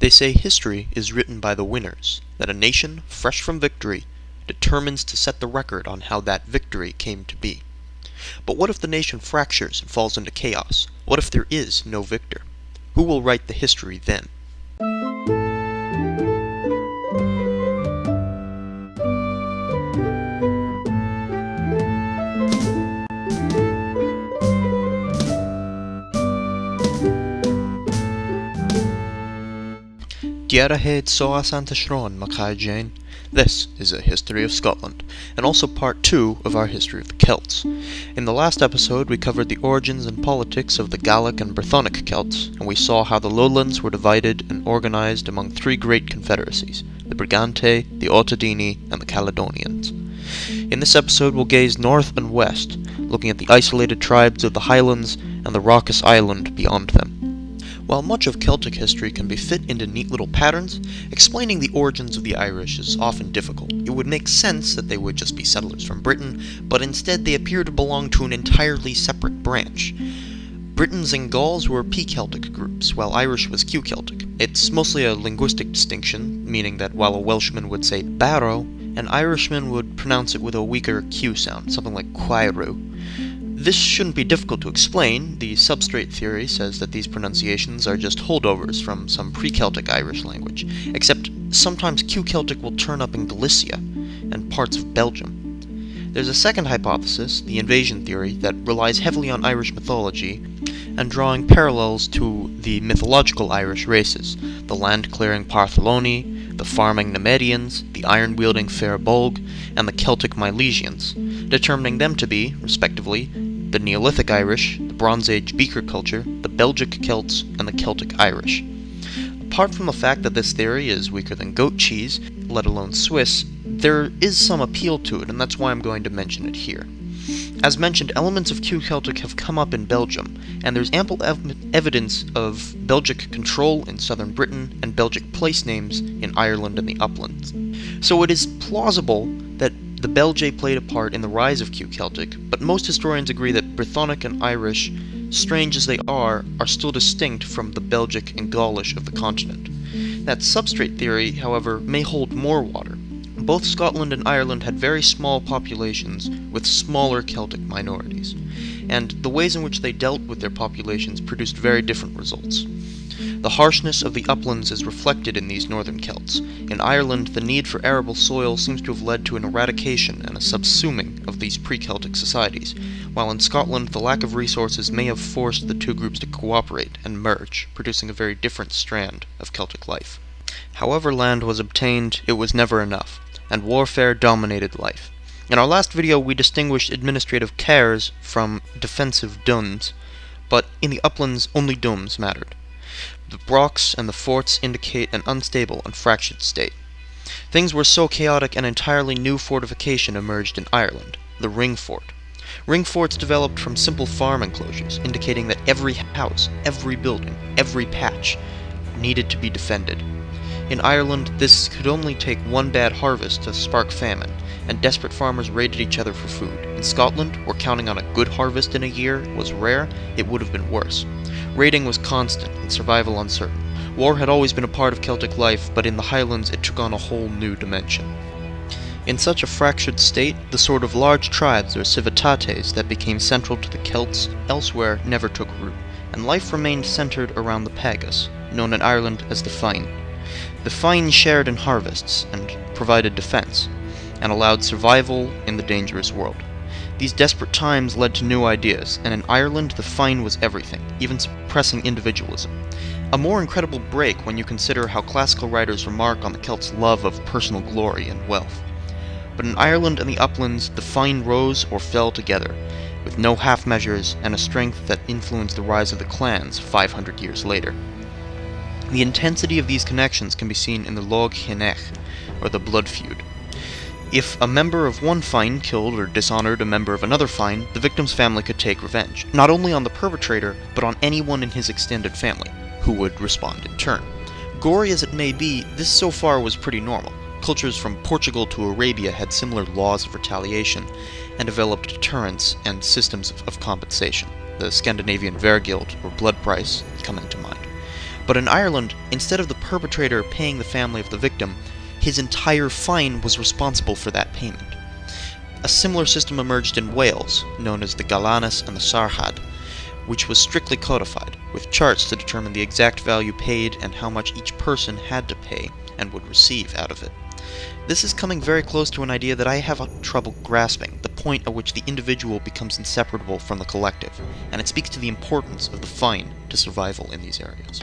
They say history is written by the winners, that a nation, fresh from victory, determines to set the record on how that victory came to be. But what if the nation fractures and falls into chaos? What if there is no victor? Who will write the history then? Diarahed soas antashron Mackay Jane. This is a history of Scotland, and also part 2 of our history of the Celts. In the last episode we covered the origins and politics of the Gallic and Brythonic Celts, and we saw how the lowlands were divided and organized among 3 great confederacies, the Brigantes, the Ottadini, and the Caledonians. In this episode we'll gaze north and west, looking at the isolated tribes of the Highlands and the raucous island beyond them. While much of Celtic history can be fit into neat little patterns, explaining the origins of the Irish is often difficult. It would make sense that they would just be settlers from Britain, but instead they appear to belong to an entirely separate branch. Britons and Gauls were P-Celtic groups, while Irish was Q-Celtic. It's mostly a linguistic distinction, meaning that while a Welshman would say barrow, an Irishman would pronounce it with a weaker Q sound, something like quairu. This shouldn't be difficult to explain. The substrate theory says that these pronunciations are just holdovers from some pre-Celtic Irish language, except sometimes Q-Celtic will turn up in Galicia and parts of Belgium. There's a second hypothesis, the invasion theory, that relies heavily on Irish mythology and drawing parallels to the mythological Irish races, the land-clearing Partholoni, the farming Nemedians, the iron-wielding Fair Bolg, and the Celtic Milesians, determining them to be, respectively, the Neolithic Irish, the Bronze Age Beaker culture, the Belgic Celts, and the Celtic Irish. Apart from the fact that this theory is weaker than goat cheese, let alone Swiss, there is some appeal to it, and that's why I'm going to mention it here. As mentioned, elements of Q-Celtic have come up in Belgium, and there's ample evidence of Belgic control in southern Britain and Belgic place names in Ireland and the uplands. So it is plausible that the Belgae played a part in the rise of Q-Celtic, but most historians agree that Brythonic and Irish, strange as they are still distinct from the Belgic and Gaulish of the continent. That substrate theory, however, may hold more water. Both Scotland and Ireland had very small populations with smaller Celtic minorities, and the ways in which they dealt with their populations produced very different results. The harshness of the uplands is reflected in these northern Celts. In Ireland, the need for arable soil seems to have led to an eradication and a subsuming of these pre-Celtic societies, while in Scotland the lack of resources may have forced the 2 groups to cooperate and merge, producing a very different strand of Celtic life. However land was obtained, it was never enough, and warfare dominated life. In our last video we distinguished administrative cares from defensive duns, but in the uplands only dums mattered. The brocks and the forts indicate an unstable and fractured state. Things were so chaotic an entirely new fortification emerged in Ireland, the ring fort. Ring forts developed from simple farm enclosures, indicating that every house, every building, every patch needed to be defended. In Ireland, this could only take one bad harvest to spark famine, and desperate farmers raided each other for food. In Scotland, where counting on a good harvest in a year was rare, it would have been worse. Raiding was constant and survival uncertain. War had always been a part of Celtic life, but in the Highlands it took on a whole new dimension. In such a fractured state, the sort of large tribes or civitates that became central to the Celts elsewhere never took root, and life remained centered around the pagus, known in Ireland as the Fine. The Fine shared in harvests and provided defense, and allowed survival in the dangerous world. These desperate times led to new ideas, and in Ireland the Fine was everything, even suppressing individualism. A more incredible break when you consider how classical writers remark on the Celts' love of personal glory and wealth. But in Ireland and the uplands, the Fine rose or fell together, with no half measures and a strength that influenced the rise of the clans 500 years later. The intensity of these connections can be seen in the Log Hinech, or the blood feud. If a member of one Fine killed or dishonored a member of another Fine, the victim's family could take revenge, not only on the perpetrator, but on anyone in his extended family, who would respond in turn. Gory as it may be, this so far was pretty normal. Cultures from Portugal to Arabia had similar laws of retaliation, and developed deterrence and systems of compensation. The Scandinavian Vergild, or blood price, coming to mind. But in Ireland, instead of the perpetrator paying the family of the victim, his entire fine was responsible for that payment. A similar system emerged in Wales, known as the Galanus and the Sarhad, which was strictly codified, with charts to determine the exact value paid and how much each person had to pay and would receive out of it. This is coming very close to an idea that I have trouble grasping, the point at which the individual becomes inseparable from the collective, and it speaks to the importance of the fine to survival in these areas.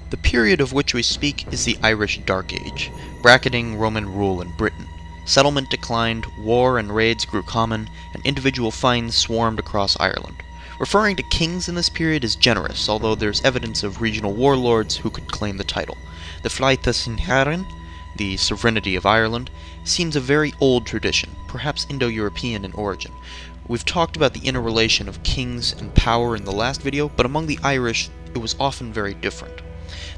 The period of which we speak is the Irish Dark Age, bracketing Roman rule in Britain. Settlement declined, war and raids grew common, and individual fines swarmed across Ireland. Referring to kings in this period is generous, although there's evidence of regional warlords who could claim the title. The Flaithe Sinharin, the sovereignty of Ireland, seems a very old tradition, perhaps Indo-European in origin. We've talked about the interrelation of kings and power in the last video, but among the Irish, it was often very different.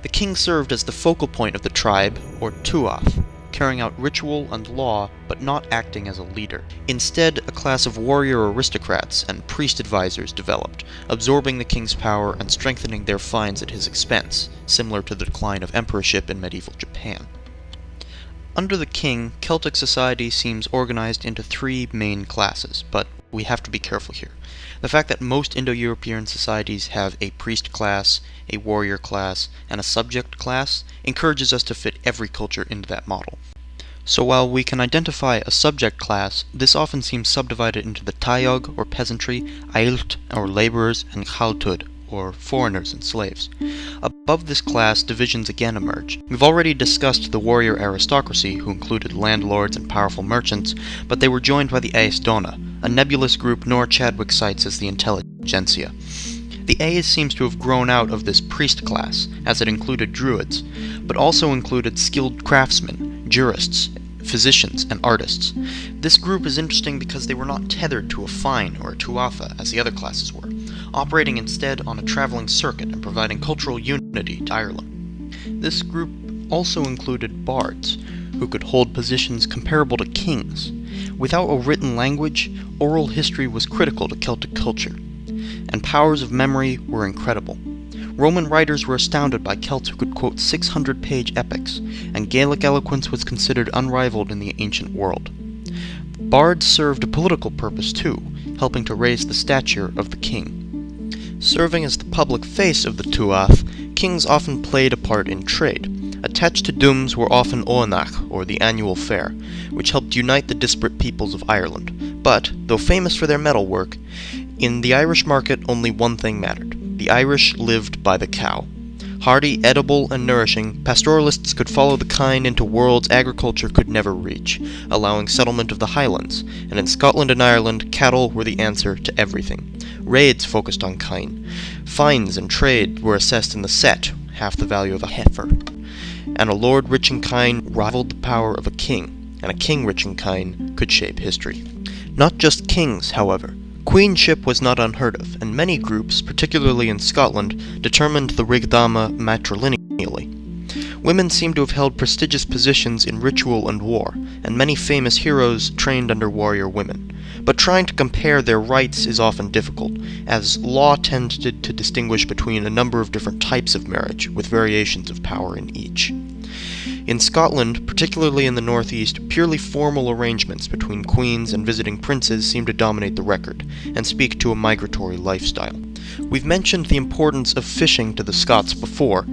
The king served as the focal point of the tribe, or tuath, carrying out ritual and law, but not acting as a leader. Instead, a class of warrior aristocrats and priest advisors developed, absorbing the king's power and strengthening their fines at his expense, similar to the decline of emperorship in medieval Japan. Under the king, Celtic society seems organized into three main classes, but we have to be careful here. The fact that most Indo-European societies have a priest class, a warrior class, and a subject class encourages us to fit every culture into that model. So while we can identify a subject class, this often seems subdivided into the taíog, or peasantry, ailt, or laborers, and chaltud, or foreigners and slaves. Above this class, divisions again emerge. We've already discussed the warrior aristocracy, who included landlords and powerful merchants, but they were joined by the Aesdona, a nebulous group Nor Chadwick cites as the intelligentsia. The Aes seems to have grown out of this priest class, as it included druids, but also included skilled craftsmen, jurists, physicians, and artists. This group is interesting because they were not tethered to a fine or a tuatha as the other classes were, operating instead on a traveling circuit and providing cultural unity to Ireland. This group also included bards, who could hold positions comparable to kings. Without a written language, oral history was critical to Celtic culture, and powers of memory were incredible. Roman writers were astounded by Celts who could quote 600-page epics, and Gaelic eloquence was considered unrivaled in the ancient world. Bards served a political purpose too, helping to raise the stature of the king. Serving as the public face of the tuath, kings often played a part in trade. Attached to dooms were often oanach, or the annual fair, which helped unite the disparate peoples of Ireland. But, though famous for their metalwork, in the Irish market only one thing mattered. The Irish lived by the cow. Hardy, edible, and nourishing, pastoralists could follow the kine into worlds agriculture could never reach, allowing settlement of the highlands, and in Scotland and Ireland, cattle were the answer to everything. Raids focused on kine. Fines and trade were assessed in the set, half the value of a heifer. And a lord rich in kine rivaled the power of a king, and a king rich in kine could shape history. Not just kings, however. Queenship was not unheard of, and many groups, particularly in Scotland, determined the rigdama matrilineally. Women seem to have held prestigious positions in ritual and war, and many famous heroes trained under warrior women. But trying to compare their rights is often difficult, as law tended to distinguish between a number of different types of marriage, with variations of power in each. In Scotland, particularly in the northeast, purely formal arrangements between queens and visiting princes seem to dominate the record, and speak to a migratory lifestyle. We've mentioned the importance of fishing to the Scots before,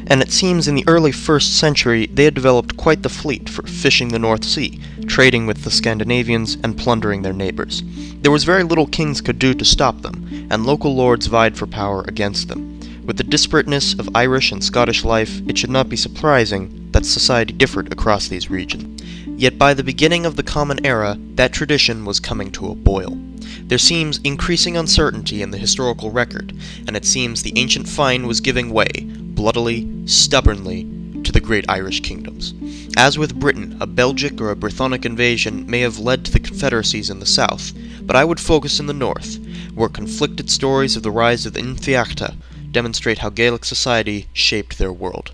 and it seems in the early 1st century they had developed quite the fleet for fishing the North Sea, trading with the Scandinavians and plundering their neighbors. There was very little kings could do to stop them, and local lords vied for power against them. With the disparateness of Irish and Scottish life, it should not be surprising that society differed across these regions. Yet by the beginning of the Common Era, that tradition was coming to a boil. There seems increasing uncertainty in the historical record, and it seems the ancient fine was giving way, bloodily, stubbornly, to the great Irish kingdoms. As with Britain, a Belgic or a Brythonic invasion may have led to the confederacies in the south, but I would focus in the north, where conflicted stories of the rise of the Infiachta demonstrate how Gaelic society shaped their world.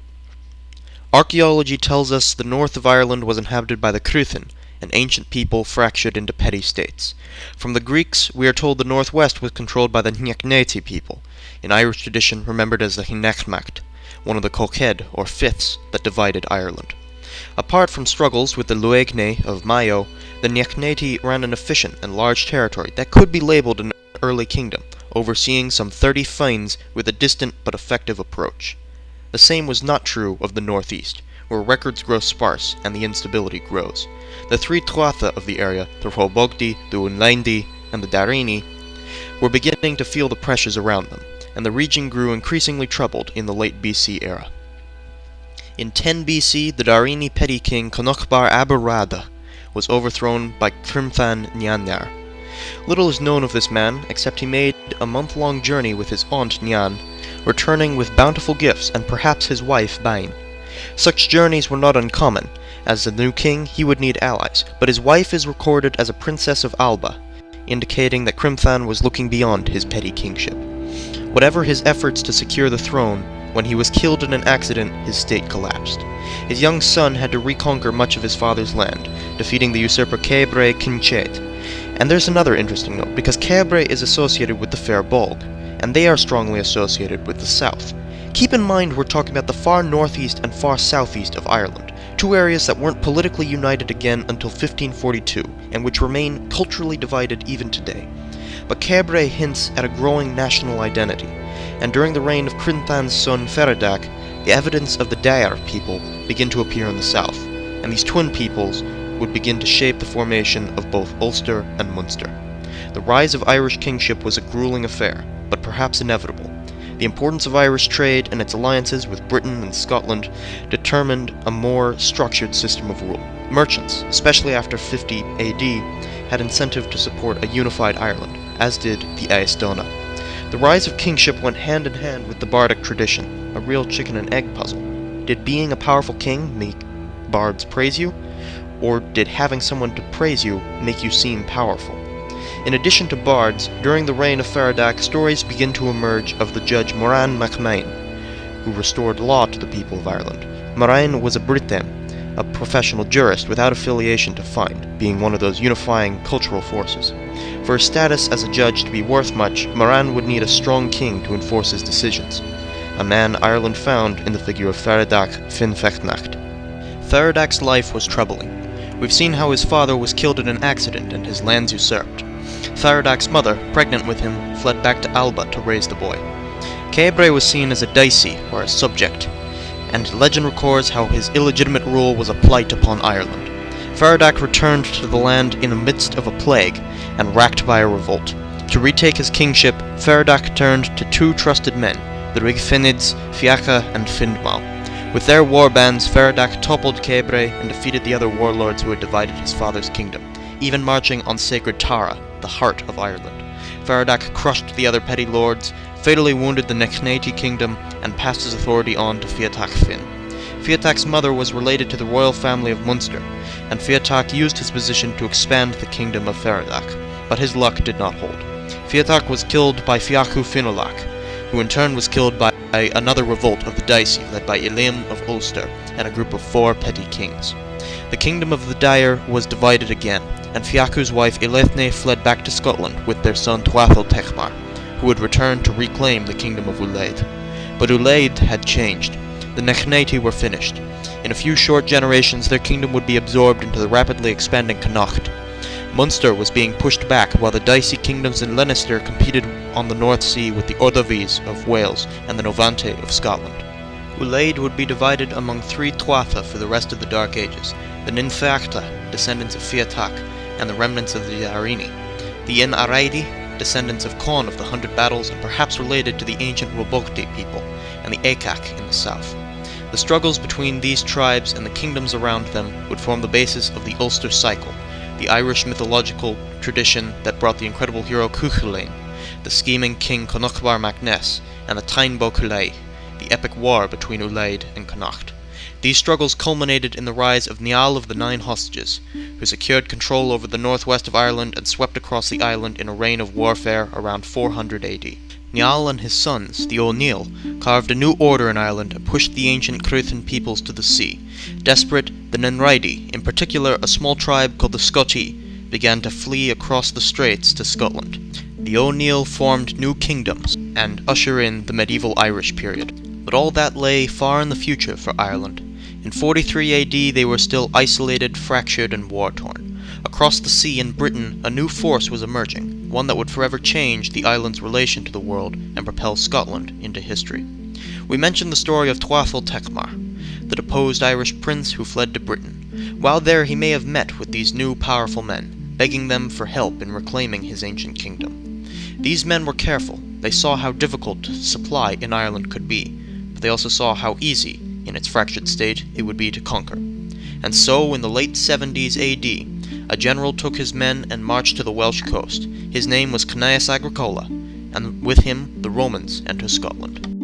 Archaeology tells us the north of Ireland was inhabited by the Cruithin, an ancient people fractured into petty states. From the Greeks, we are told the northwest was controlled by the Hnechtneti people, in Irish tradition remembered as the Hnechtmacht. one of the coched, or fifths, that divided Ireland. Apart from struggles with the Luagne of Mayo, the Nechneti ran an efficient and large territory that could be labeled an early kingdom, overseeing some 30 fines with a distant but effective approach. The same was not true of the northeast, where records grow sparse and the instability grows. The three Tuatha of the area, the Robogdi, the Unlandi, and the Darini, were beginning to feel the pressures around them, and the region grew increasingly troubled in the late BC era. In 10 BC, the Darini petty king Conachbar Aberrada was overthrown by Crimthan Nyanar. Little is known of this man, except he made a month-long journey with his aunt Nyan, returning with bountiful gifts and perhaps his wife Bain. Such journeys were not uncommon. As the new king, he would need allies, but his wife is recorded as a princess of Alba, indicating that Crimthan was looking beyond his petty kingship. Whatever his efforts to secure the throne, when he was killed in an accident, his state collapsed. His young son had to reconquer much of his father's land, defeating the usurper Cabre Queenship. And there's another interesting note, because Cabre is associated with the Fair Bolg, and they are strongly associated with the south. Keep in mind we're talking about the far northeast and far southeast of Ireland, two areas that weren't politically united again until 1542, and which remain culturally divided even today. But Cabre hints at a growing national identity, and during the reign of Crimthan's son Feradach, the evidence of the Dair people begin to appear in the south, and these twin peoples would begin to shape the formation of both Ulster and Munster. The rise of Irish kingship was a grueling affair, but perhaps inevitable. The importance of Irish trade and its alliances with Britain and Scotland determined a more structured system of rule. Merchants, especially after 50 AD, had incentive to support a unified Ireland, as did the Aestona. The rise of kingship went hand in hand with the bardic tradition, a real chicken and egg puzzle. Did being a powerful king make bards praise you? Or did having someone to praise you make you seem powerful? In addition to bards, during the reign of Feradach, stories begin to emerge of the judge Moran MacMain, who restored law to the people of Ireland. Moran was a Briton, a professional jurist without affiliation to Fine, being one of those unifying cultural forces. For his status as a judge to be worth much, Moran would need a strong king to enforce his decisions, a man Ireland found in the figure of Feradach Finnfechtnacht. Feradach's life was troubling. We've seen how his father was killed in an accident and his lands usurped. Feradach's mother, pregnant with him, fled back to Alba to raise the boy. Cabre was seen as a dicey, or a subject, and legend records how his illegitimate rule was a blight upon Ireland. Feradach returned to the land in the midst of a plague, and racked by a revolt. To retake his kingship, Feradach turned to two trusted men, the Rigfinids, Fiacha and Findmal. With their war bands, Feradach toppled Cabre and defeated the other warlords who had divided his father's kingdom, even marching on sacred Tara, the heart of Ireland. Feradach crushed the other petty lords, fatally wounded the Nechneti kingdom, and passed his authority on to Fiatach Finn. Fiatach's mother was related to the royal family of Munster, and Fiatach used his position to expand the kingdom of Feradach, but his luck did not hold. Fiatach was killed by Fiachu Finnolach, who in turn was killed by another revolt of the Daisi led by Ilim of Ulster and a group of 4 petty kings. The kingdom of the Dair was divided again, and Fiachu's wife Ilethne fled back to Scotland with their son Tuathil Techmar, who would return to reclaim the kingdom of Ulaid. But Ulaid had changed. The Nechneti were finished. In a few short generations their kingdom would be absorbed into the rapidly expanding Connacht. Munster was being pushed back while the Daisi kingdoms in Leinster competed on the North Sea with the Ordovies of Wales and the Novante of Scotland. Ulaid would be divided among 3 Tuatha for the rest of the Dark Ages, the Ninfeachta, descendants of Fiatach, and the remnants of the Darini, the In Araidi, descendants of Con of the 100 Battles and perhaps related to the ancient Robogdi people, and the Akak in the south. The struggles between these tribes and the kingdoms around them would form the basis of the Ulster cycle, the Irish mythological tradition that brought the incredible hero Cuchulainn, the scheming king Conachbar MacNess, and the Tainbo Cullaigh, the epic war between Ulaid and Connacht. These struggles culminated in the rise of Niall of the Nine Hostages, who secured control over the northwest of Ireland and swept across the island in a reign of warfare around 400 AD. Niall and his sons, the O'Neill, carved a new order in Ireland and pushed the ancient Cruithan peoples to the sea. Desperate, the Nenraidi, in particular a small tribe called the Scottie, began to flee across the straits to Scotland. The O'Neill formed new kingdoms and usher in the medieval Irish period. But all that lay far in the future for Ireland. In 43 AD they were still isolated, fractured, and war-torn. Across the sea in Britain, a new force was emerging, one that would forever change the island's relation to the world and propel Scotland into history. We mentioned the story of Tuathal Techmar, the deposed Irish prince who fled to Britain. While there he may have met with these new powerful men, begging them for help in reclaiming his ancient kingdom. These men were careful. They saw how difficult supply in Ireland could be, but they also saw how easy, in its fractured state, it would be to conquer. And so, in the late 70s AD, a general took his men and marched to the Welsh coast. His name was Cneius Agricola, and with him the Romans entered Scotland.